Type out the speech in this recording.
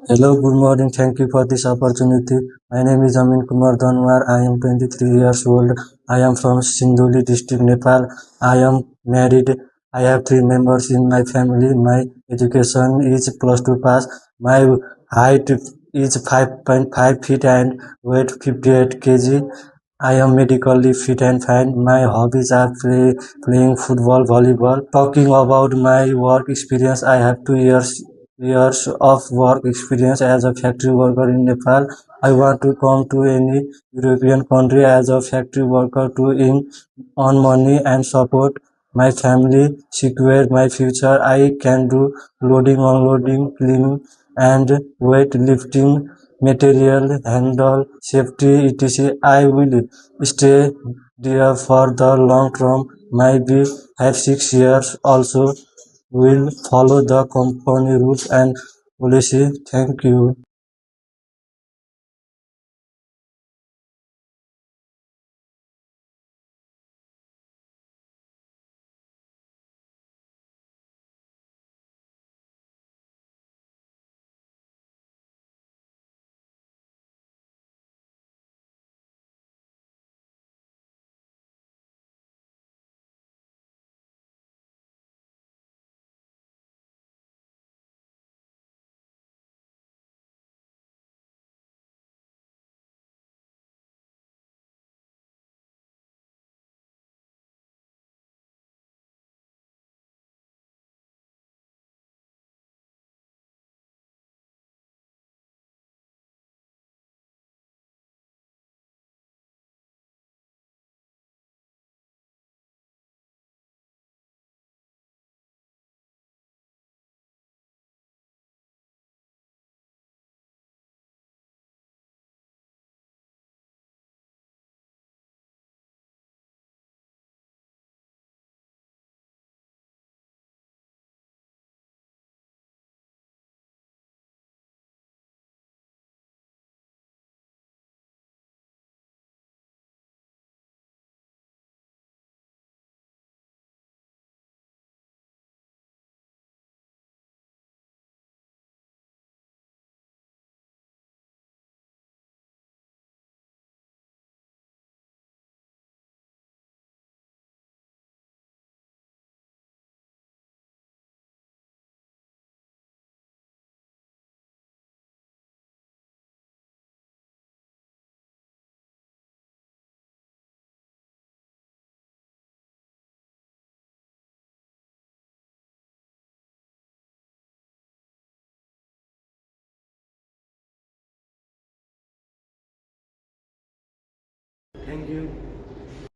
Hello, good morning. Thank you for this opportunity. My name is Amin Kumar Dhanwar. I am 23 years old. I am from Sindhuli district, Nepal. I am married. I have three members in my family. My education is plus two pass. My height is 5.5 feet and weight 58 kg. I am medically fit and fine. My hobbies are playing football, volleyball. Talking about my work experience, I have 2 years of work experience as a factory worker in Nepal. I want to come to any European country as a factory worker to earn money and support my family, secure my future. I can do loading, unloading, cleaning, and weight lifting, material handle, safety, etc. I will stay there for the long term, maybe 5 6 years. Also, will follow the company rules and policy. Thank you. Thank you.